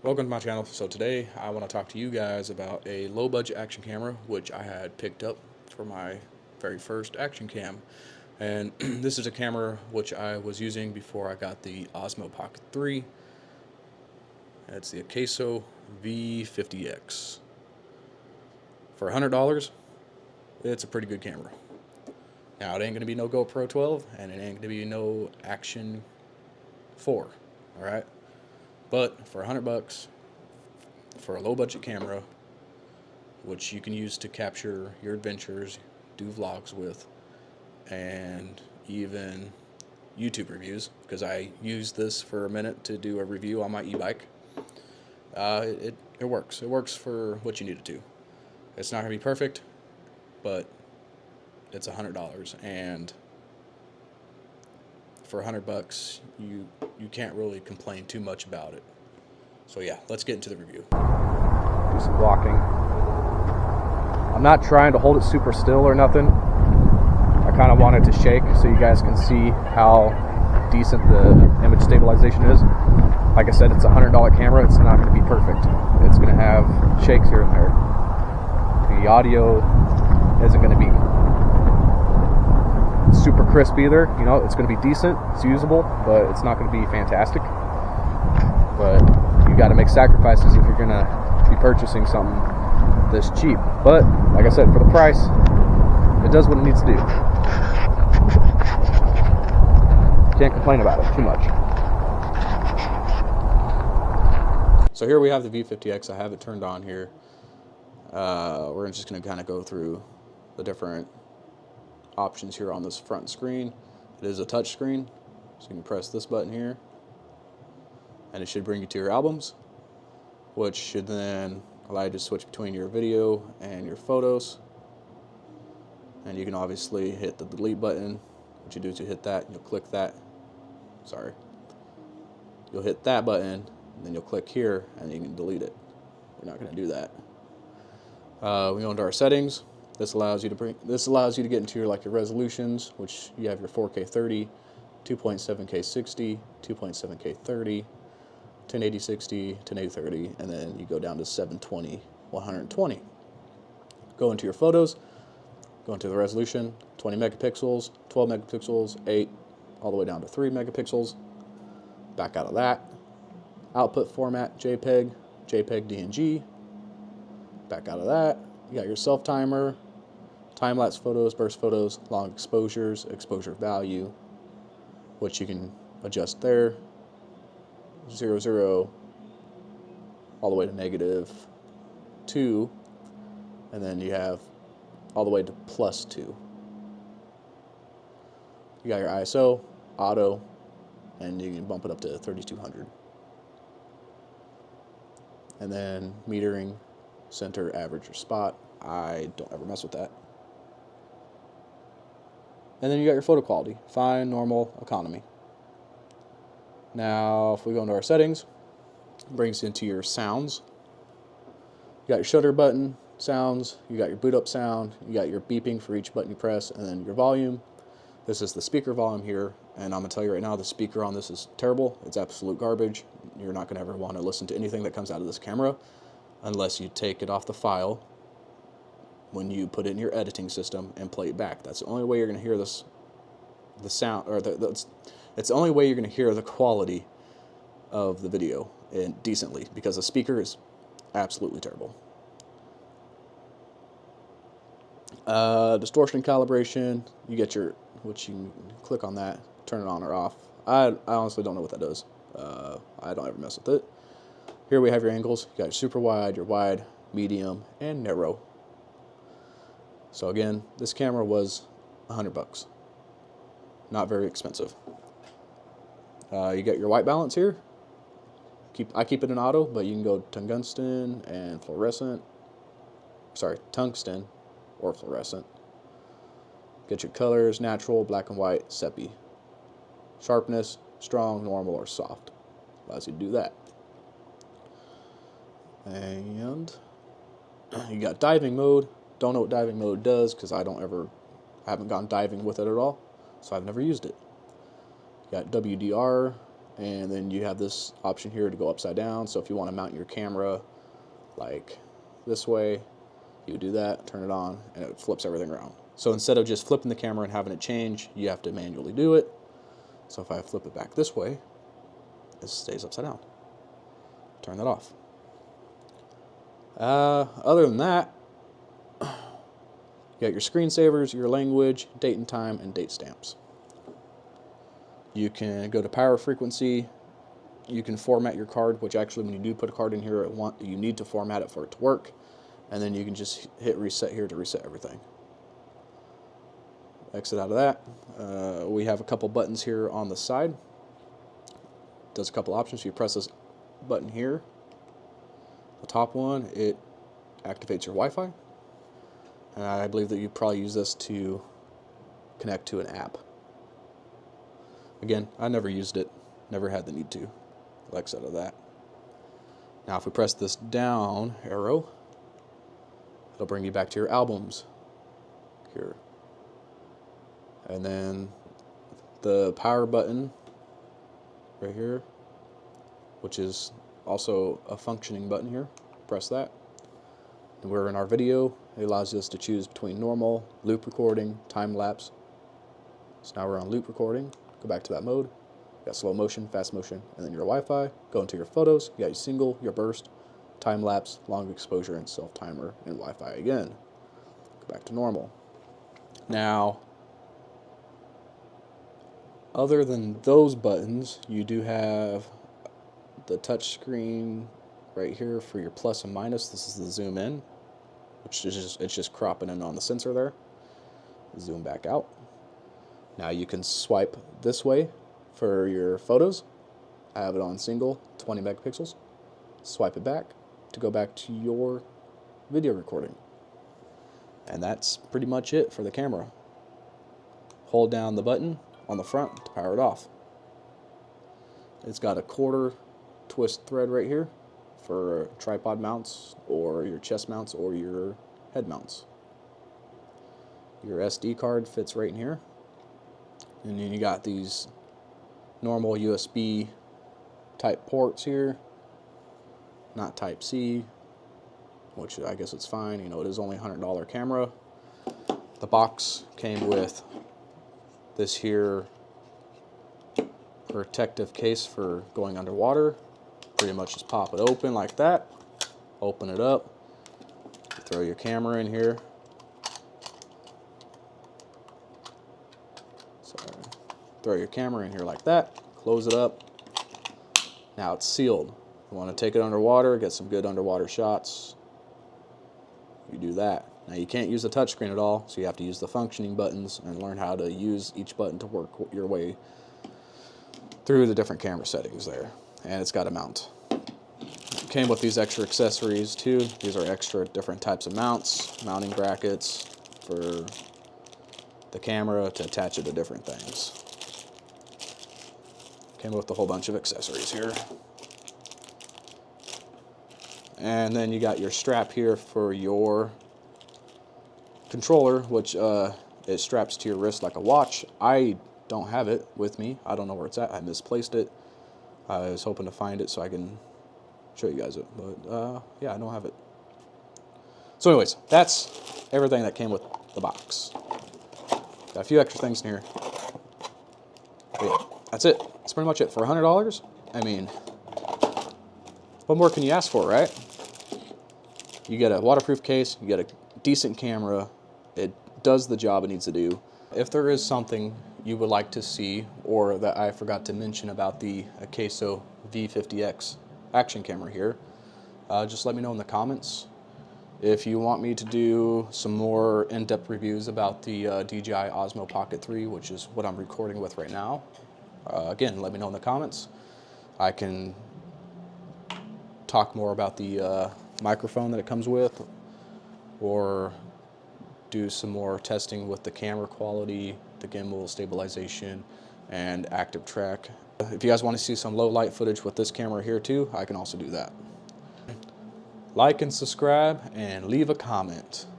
Welcome to my channel. So today I want to talk to you guys about a low budget action camera which I had picked up for my very first action cam. And this is a camera which I was using before I got the Osmo Pocket 3. It's the Akaso v50x. For $100, it's a pretty good camera. Now it ain't going to be no GoPro 12 and it ain't going to be no Action 4, alright? But for $100, for a low budget camera, which you can use to capture your adventures, do vlogs with, and even YouTube reviews, because I used this for a minute to do a review on my e-bike. It works. It works for what you need it to. It's not going to be perfect, but it's $100, and for $100, you can't really complain too much about it. So yeah, let's get into the review. Do some blocking. I'm not trying to hold it super still or nothing. I kind of want it to shake so you guys can see how decent the image stabilization is. Like I said, it's a $100 camera. It's not going to be perfect. It's going to have shakes here and there. The audio isn't going to be super crisp either. You know, it's going to be decent. It's usable, but it's not going to be fantastic. But you got to make sacrifices if you're going to be purchasing something this cheap. But like I said, for the price, it does what it needs to do. Can't complain about it too much. So here we have the v50x. I have it turned on here. We're just going to kind of go through the different options here on this front screen. It is a touch screen, so you can press this button here and it should bring you to your albums, which should then allow you to switch between your video and your photos. And you can obviously hit the delete button. What you do is you hit that, you'll click that. Sorry. You'll hit that button, and then you'll click here, and you can delete it. We're not going to do that. We go into our settings. This allows you to get into your resolutions, which you have your 4K 30, 2.7K 60, 2.7K 30, 1080 60, 1080 30, and then you go down to 720, 120. Go into your photos, go into the resolution, 20 megapixels, 12 megapixels, 8, all the way down to 3 megapixels. Back out of that. Output format, JPEG, JPEG DNG. Back out of that. You got your self timer, time-lapse photos, burst photos, long exposures, exposure value, which you can adjust there. 0, 0, all the way to -2, and then you have all the way to +2. You got your ISO, auto, and you can bump it up to 3200. And then metering, center, average, or spot. I don't ever mess with that. And then you got your photo quality, fine, normal, economy. Now, if we go into our settings, it brings you into your sounds. You got your shutter button, sounds, you got your boot up sound, you got your beeping for each button you press, and then your volume. This is the speaker volume here, and I'm going to tell you right now, the speaker on this is terrible. It's absolute garbage. You're not going to ever want to listen to anything that comes out of this camera unless you take it off the file when you put it in your editing system and play it back. That's the only way you're going to hear this, the sound, or it's the only way you're going to hear the quality of the video and decently, because the speaker is absolutely terrible. Distortion and calibration, you get your, which you can click on that, turn it on or off. I honestly don't know what that does. I don't ever mess with it. Here we have your angles. You got your super wide, your wide, medium, and narrow. So again, this camera was $100. Not very expensive. You get your white balance here. I keep it in auto, but you can go tungsten and fluorescent. Sorry, tungsten or fluorescent. Get your colors, natural, black and white, sepia. Sharpness, strong, normal, or soft. Allows you to do that. And you got diving mode. Don't know what diving mode does because I haven't gone diving with it at all, so I've never used it. You got WDR and then you have this option here to go upside down. So if you want to mount your camera like this way, you do that, turn it on, and it flips everything around. So instead of just flipping the camera and having it change, you have to manually do it. So if I flip it back this way, it stays upside down. Turn that off. Other than that, you got your screensavers, your language, date and time, and date stamps. You can go to power frequency. You can format your card, which actually when you do put a card in here, you need to format it for it to work. And then you can just hit reset here to reset everything. Exit out of that. We have a couple buttons here on the side. Does a couple options. You press this button here, the top one, it activates your Wi-Fi. And I believe that you probably use this to connect to an app. Again, I never used it, never had the need to. Exit out of that. Now if we press this down arrow, it'll bring you back to your albums here. And then the power button right here, which is also a functioning button here. Press that. And we're in our video. It allows us to choose between normal, loop recording, time lapse. So now we're on loop recording. Go back to that mode. You got slow motion, fast motion, and then your Wi-Fi. Go into your photos. You got your single, your burst, time lapse, long exposure, and self timer, and Wi-Fi again. Go back to normal. Now, other than those buttons, you do have the touch screen right here for your plus and minus. This is the zoom in, which is it's just cropping in on the sensor there. Zoom back out. Now you can swipe this way for your photos. I have it on single, 20 megapixels. Swipe it back to go back to your video recording. And that's pretty much it for the camera. Hold down the button on the front to power it off. It's got a quarter twist thread right here for tripod mounts or your chest mounts or your head mounts. Your SD card fits right in here. And then you got these normal USB type ports here, not type C, which I guess it's fine. You know, it is only a $100 camera. The box came with this here protective case for going underwater. Pretty much just pop it open like that, open it up, throw your camera in here. Sorry. Throw your camera in here like that, close it up. Now it's sealed. You want to take it underwater, get some good underwater shots, you do that. Now you can't use the touchscreen at all, so you have to use the functioning buttons and learn how to use each button to work your way through the different camera settings there. And it's got a mount. It came with these extra accessories too. These are extra different types of mounts, mounting brackets for the camera to attach it to different things. Came with a whole bunch of accessories here. And then you got your strap here for your controller, which it straps to your wrist like a watch. I don't have it with me. I don't know where it's at. I misplaced it. I was hoping to find it so I can show you guys it, but yeah, I don't have it. So anyways, that's everything that came with the box. Got a few extra things in here. But yeah, that's it. That's pretty much it. For $100, I mean, what more can you ask for, right? You get a waterproof case, you get a decent camera, it does the job it needs to do. If there is something you would like to see or that I forgot to mention about the Akaso v50x action camera here, just let me know in the comments. If you want me to do some more in-depth reviews about the DJI Osmo Pocket 3, which is what I'm recording with right now, again, let me know in the comments. I can talk more about the microphone that it comes with, or do some more testing with the camera quality, the gimbal stabilization, and active track. If you guys want to see some low light footage with this camera here too, I can also do that. Like and subscribe and leave a comment.